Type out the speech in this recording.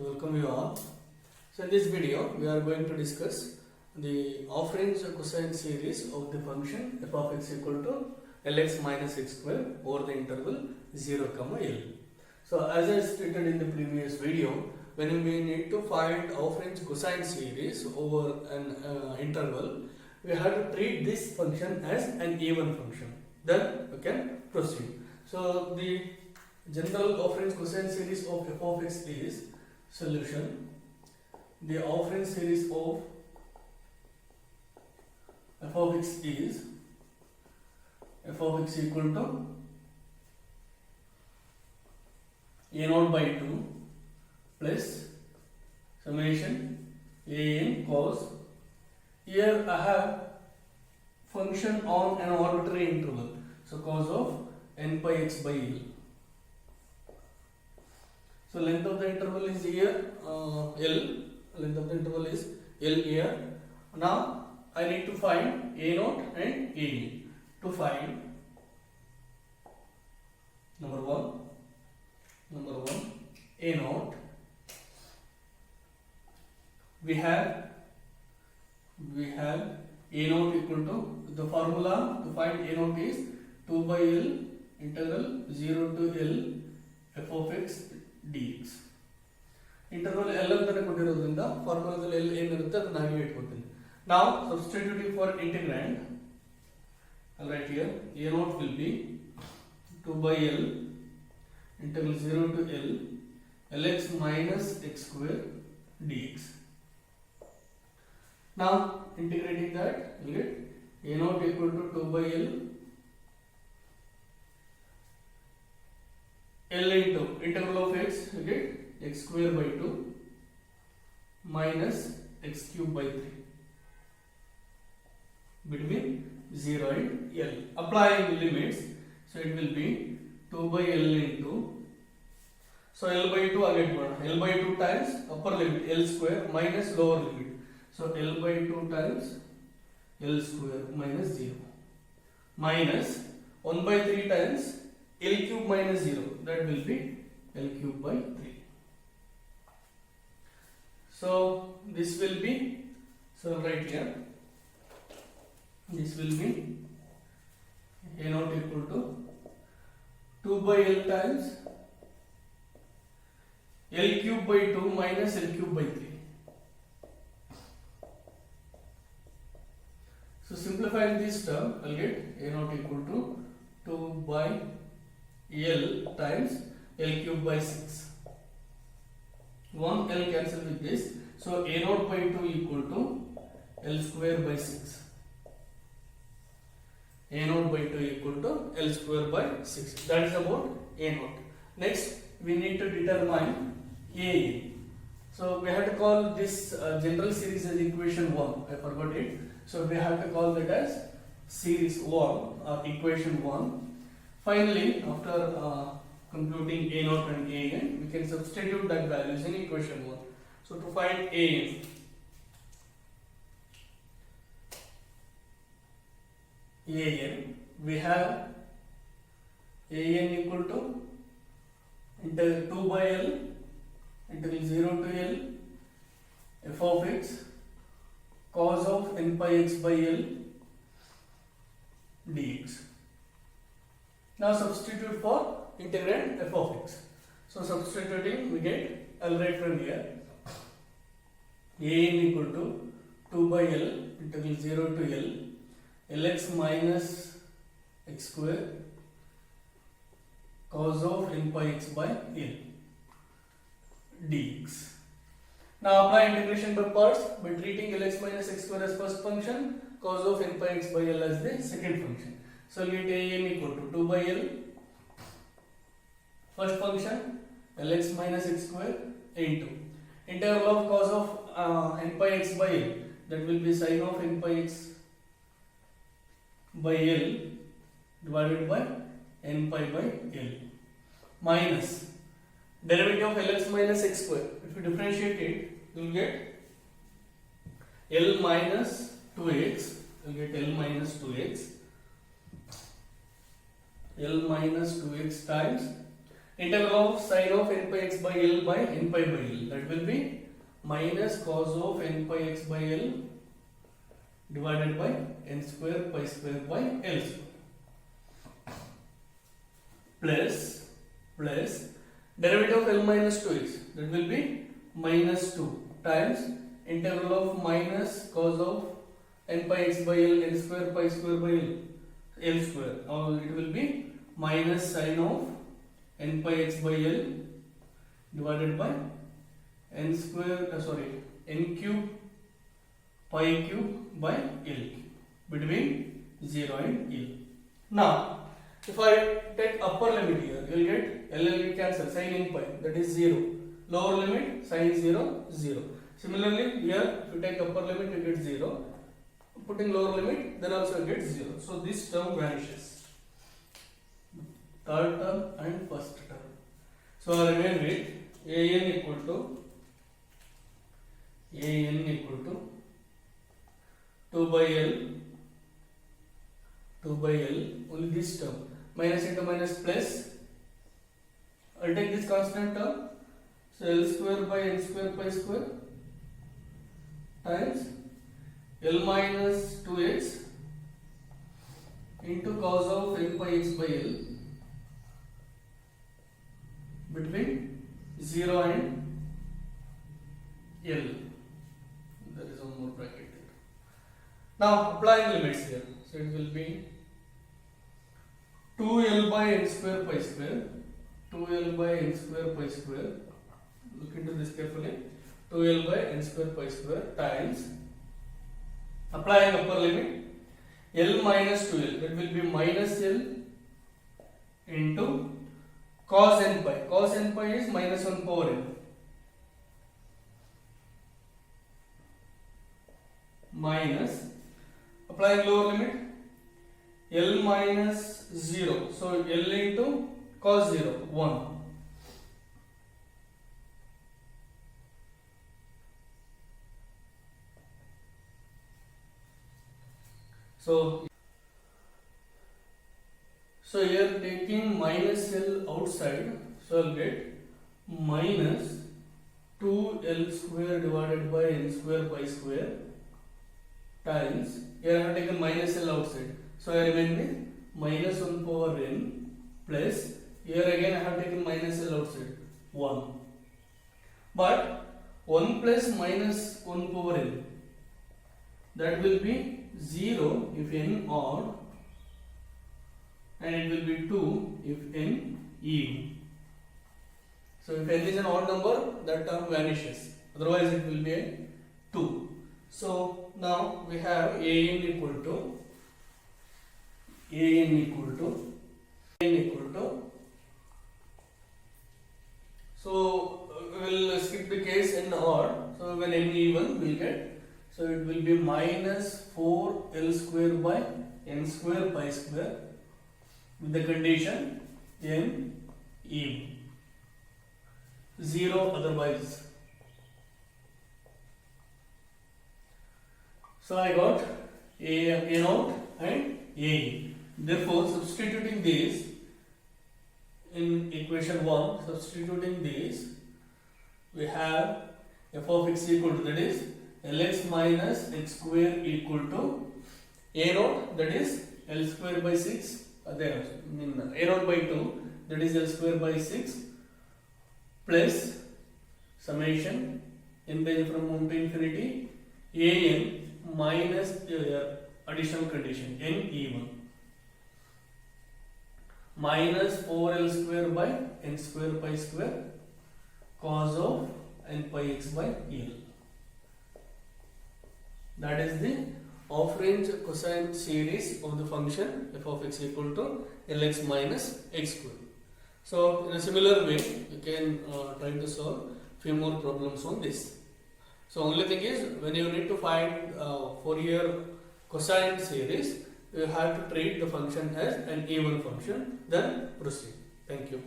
Welcome you all. So in this video we are going to discuss the off-range cosine series of the function f of x equal to lx minus x square over the interval 0, L. So as I stated in the previous video, when we need to find off-range cosine series over an interval, we have to treat this function as an even function. Then we can proceed. So the general off-range cosine series of f of x is solution. The off-range series of f of x is f of x equal to a0 by 2 plus summation an cos. Here I have function on an arbitrary interval, so cos of n pi x by L. So length of the interval is here L. Length of the interval is L here. Now I need to find a0 and a. To find number one a0, we have a0 equal to, the formula to find a0 is 2 by L integral 0 to L f of x dx. Interval L ಅಂತನೇ ಕೊಟ್ಟಿರೋದ್ರಿಂದ ಫಾರ್ಮುಲಾದಲ್ಲಿ L ಏನಿರುತ್ತೆ ಅದನ್ನ ಹಾಗೆ ಇಟ್ಕೊಳ್ತೀನಿ. Now substituting for integrand, I'll write here a0 will be 2 by L integral 0 to L lx minus x square dx. Now integrating that, you get a0 equal to 2 by L into integral of x, you get x square by 2 minus x cube by 3 between 0 and L. Applying limits, so it will be 2 by L into, so L by 2 again, L by 2 times upper limit L square minus lower limit, so L by 2 times L square minus 0 minus 1 by 3 times L cube minus 0, that will be L cube by 3. So this will be, so right here, this will be a0 equal to 2 by L times L cube by 2 minus L cube by 3. So simplifying this term, I'll get a0 equal to 2 by L times L cube by 6. 1 L cancel with this, so a0 by 2 equal to L square by 6. a0 by 2 equal to L square by 6. That is about a0. Next, we need to determine a. So we have to call this general series as equation 1. I forgot it. So we have to call that as series 1 or equation 1. Finally, after computing a0 and an, we can substitute that values in equation 1. So to find an, we have an equal to integral 2 by L integral 0 to L f of x cos of n pi x by L dx. Now substitute for integrand f of x. So substituting, we get, I'll write from here, an equal to 2 by L integral 0 to L lx minus x square cos of n pi x by L dx. Now apply integration by parts by treating lx minus x square as first function, cos of n pi x by L as the second function. So we get an equal to 2 by L, first function lx minus x square into integral of cos of n pi x by L, that will be sin of n pi x by L divided by n pi by L minus derivative of lx minus x square. If you differentiate it, you will get L minus 2x, you will get L minus 2x, L minus 2x times integral of sine of n pi x by L by n pi by L, that will be minus cos of n pi x by L divided by n square pi square by L square, plus derivative of L minus 2x, that will be minus 2 times integral of minus cos of n pi x by L n square pi square by L square, or it will be minus sine of n pi x by L divided by n cube pi cube by L between 0 and L. Now if I take upper limit here, you will get L will cancel, sin n pi, that is 0. Lower limit sin 0 0. Similarly here if you take upper limit you get 0. Putting lower limit, then also you get 0. So this term vanishes. Third term and first term. So I remain with an equal to 2 by L, only this term, minus into minus plus. I will take this constant term, so L square by n square pi square times L minus 2x into cos of n pi x by L between 0 and L. There is one more bracket here. Now applying limits here, so it will be 2L by n square pi square, 2L by n square pi square, look into this carefully, 2L by n square pi square times, applying upper limit, L minus 2L, that will be minus L into cos n pi. Cos n pi is minus 1 power n. Minus, applying lower limit, L minus 0. So L into cos 0, 1. So here taking minus L outside, so I'll get minus 2L square divided by n square pi square times, here I have taken minus L outside, so I remain with minus 1 power n plus, here again I have taken minus L outside, 1. But 1 plus minus 1 power n, that will be 0 if n odd, and it will be 2 if n even. So if n is an odd number, that term vanishes, otherwise it will be a 2. So now we have an equal to so we will skip the case n odd, so when n even we will get, so it will be minus 4L square by n square pi square with the condition n even, 0 otherwise. So I got A naught and A. Therefore, substituting these in equation 1, we have f of x equal to, that is Lx minus x square equal to A naught, that is L square by 6, A naught by 2, that is L square by 6, plus summation n range from 1 to infinity an minus additional condition n even minus 4L square by n square pi square cos of n pi x by L. That is the off-range cosine series of the function f of x equal to Lx minus x square. So in a similar way, you can try to solve few more problems on this. So only thing is, when you need to find Fourier cosine series, you have to treat the function as an even function, then proceed. Thank you.